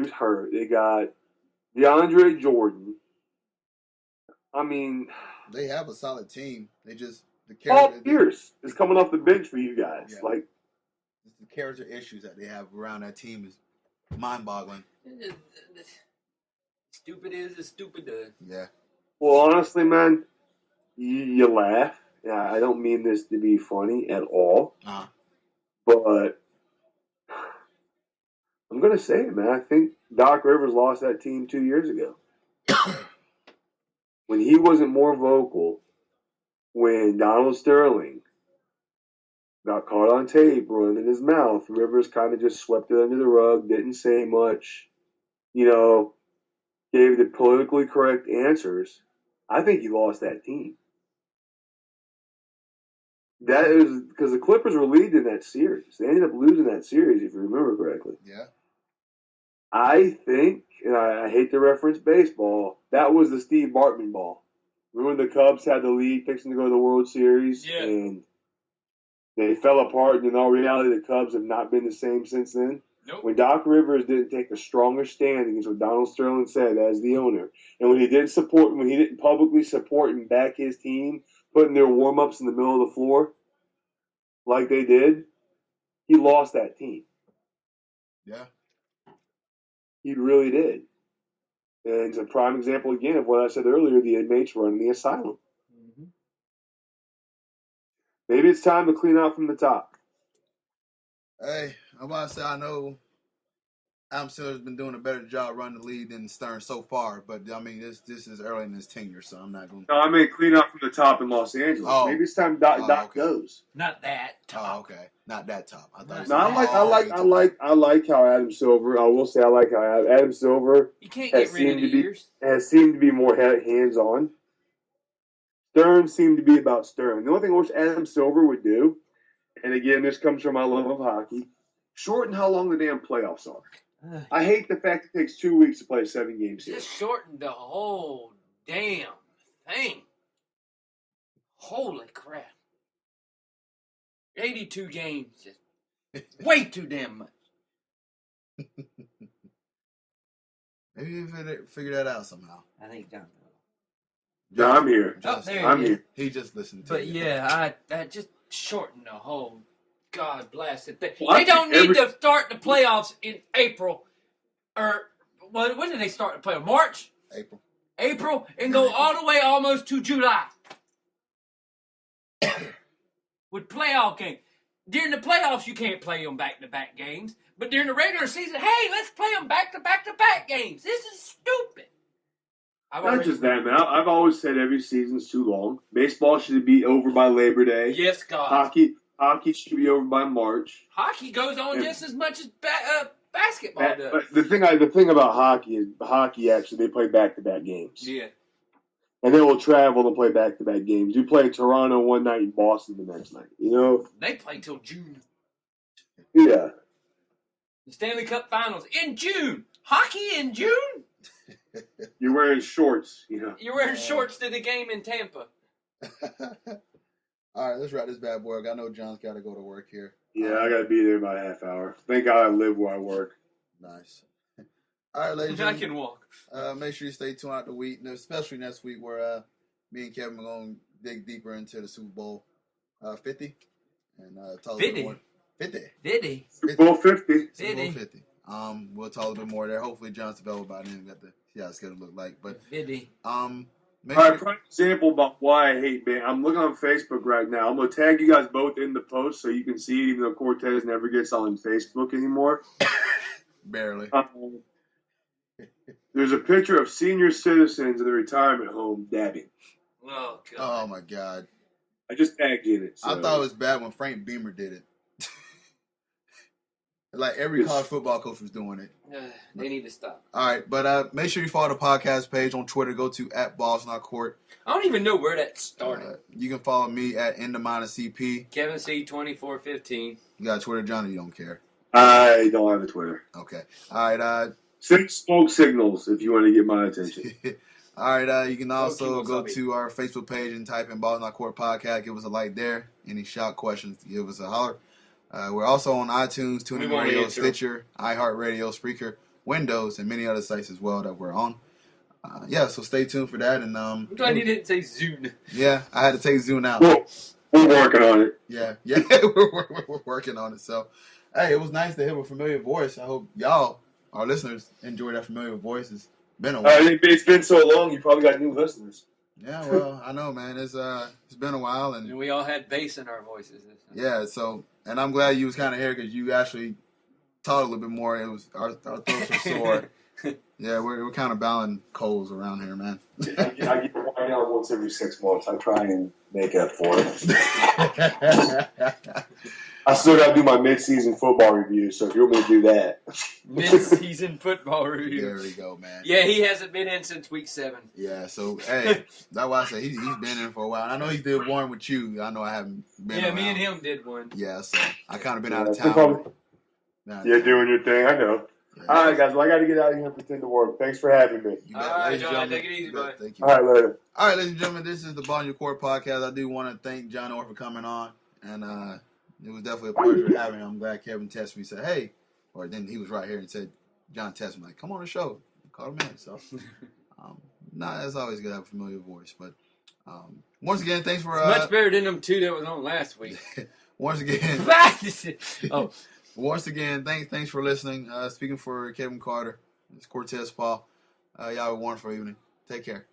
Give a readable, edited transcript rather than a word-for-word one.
who's hurt. They got DeAndre Jordan. I mean, they have a solid team. They just Paul Pierce is coming off the bench for you guys. Yeah. Like the character issues that they have around that team is mind-boggling. Stupid is as stupid does. Yeah. Well, honestly, man, you laugh. Yeah, I don't mean this to be funny at all. But I'm going to say it, man. I think Doc Rivers lost that team 2 years ago. When he wasn't more vocal, when Donald Sterling got caught on tape running his mouth, Rivers kind of just swept it under the rug, didn't say much, gave the politically correct answers. I think he lost that team. That is because the Clippers were leading that series. They ended up losing that series, if you remember correctly. Yeah. I think, and I hate to reference baseball, that was the Steve Bartman ball. Remember the Cubs had the lead fixing to go to the World Series? Yeah. And they fell apart, and in all reality, the Cubs have not been the same since then. Nope. When Doc Rivers didn't take a stronger stand against what Donald Sterling said as the owner, and when he didn't publicly support and back his team, putting their warm-ups in the middle of the floor like they did, he lost that team. Yeah. He really did. And it's a prime example, again, of what I said earlier, the inmates running the asylum. Mm-hmm. Maybe it's time to clean out from the top. Hey, I'm about to say, I know Adam Silver's been doing a better job running the league than Stern so far, but, I mean, this is early in his tenure, so I'm not going to... No, I mean clean out from the top in Los Angeles. Oh. Maybe it's time Doc goes. Not that top. Oh, okay. Not that top. I thought. No, I like how Adam Silver. I will say I like how Adam Silver. You can't get rid of the years. Has seemed to be more hands on. Stern seemed to be about Stern. The only thing I wish Adam Silver would do, and again, this comes from my love of hockey, shorten how long the damn playoffs are. I hate the fact it takes 2 weeks to play 7 games here. Just shorten the whole damn thing. Holy crap. 82 games. Way too damn much. Maybe you figure that out somehow. I think John. John, I'm here. I'm here. He just listened to But you. yeah, I just shorten the whole God bless it. They Well, don't need to start the playoffs in April. Or when did they start the playoffs? March? April and go all the way almost to July. With playoff games. During the playoffs, you can't play them back-to-back games. But during the regular season, hey, let's play them back-to-back games. This is stupid. Not just that, man. I've always said every season's too long. Baseball should be over by Labor Day. Yes, God. Hockey should be over by March. Hockey goes on just as much as basketball does. But the thing about hockey is actually they play back-to-back games. Yeah. And they will travel to play back-to-back games. You play Toronto one night and Boston the next night. They play till June. Yeah. The Stanley Cup Finals in June. Hockey in June? You're wearing shorts, You're wearing shorts to the game in Tampa. All right, let's wrap this bad boy up. I know John's got to go to work here. Yeah, I got to be there about a half hour. Thank God I live where I work. Nice. All right, ladies and I gentlemen. can walk. Make sure you stay tuned out the week, especially next week where me and Kevin are going to dig deeper into the Super Bowl 50 and talk a little bit more. 50. Super Bowl 50. Super Bowl 50. We'll talk a little bit more there. Hopefully, John's developed by then. Got to see how it's going to look like. But 50. Prime example about why I hate man. I'm looking on Facebook right now. I'm going to tag you guys both in the post so you can see it, even though Cortez never gets on Facebook anymore. Barely. There's a picture of senior citizens in the retirement home dabbing. Oh, God. Oh, my God. I just tagged you in it. So. I thought it was bad when Frank Beamer did it. Like every college football coach was doing it. They need to stop. All right, but make sure you follow the podcast page on Twitter. Go to @BallsNotCourt. I don't even know where that started. You can follow me at @CP. Kevin C 2415. You got a Twitter, John, or you don't care? I don't have a Twitter. Okay. All right. Send smoke signals if you want to get my attention. All right. You can also go to our Facebook page and type in Balls Not Court Podcast. Give us a like there. Any shout questions, give us a holler. We're also on iTunes, TuneIn Radio, Stitcher, iHeartRadio, Spreaker, Windows, and many other sites as well that we're on. So stay tuned for that. And I'm glad you didn't say Zune. Yeah, I had to take Zune out. Well, we're working on it. Yeah, we're working on it. So, hey, it was nice to hear a familiar voice. I hope y'all, our listeners, enjoy that familiar voice. It's been a while. It's been so long, you probably got new listeners. Yeah, well, I know, man. It's been a while, and we all had bass in our voices. Yeah, so, and I'm glad you was kind of here because you actually talked a little bit more. It was our throats were sore. Yeah, we're kind of battling colds around here, man. I get wine out once every 6 months. I try and make up for it. I still got to do my mid-season football review, so if you want me to do that. Mid-season football review. There we go, man. Yeah, he hasn't been in since week 7. Yeah, so, hey, that's why I say he's been in for a while. I know he did one with you. I know I haven't been around. Me and him did one. Yeah, so I kind of been out of town. Doing your thing, I know. Yeah. All right, guys. Well, I got to get out of here and pretend to work. Thanks for having me. You all right, John. Take it easy, bud. Thank you. All right, later. All right, ladies and gentlemen, this is the Ball in Your Court podcast. I do want to thank John Orr for coming on, and it was definitely a pleasure having him. I'm glad Kevin texted me and said, hey, or then he was right here and said, John texted me, like, come on the show. Call him in. So, it's always good to have a familiar voice. But once again, thanks for... much better than them 2 that was on last week. Once again... Oh. Once again, thanks for listening. Speaking for Kevin Carter, it's Cortez Paul. Y'all have a wonderful evening. Take care.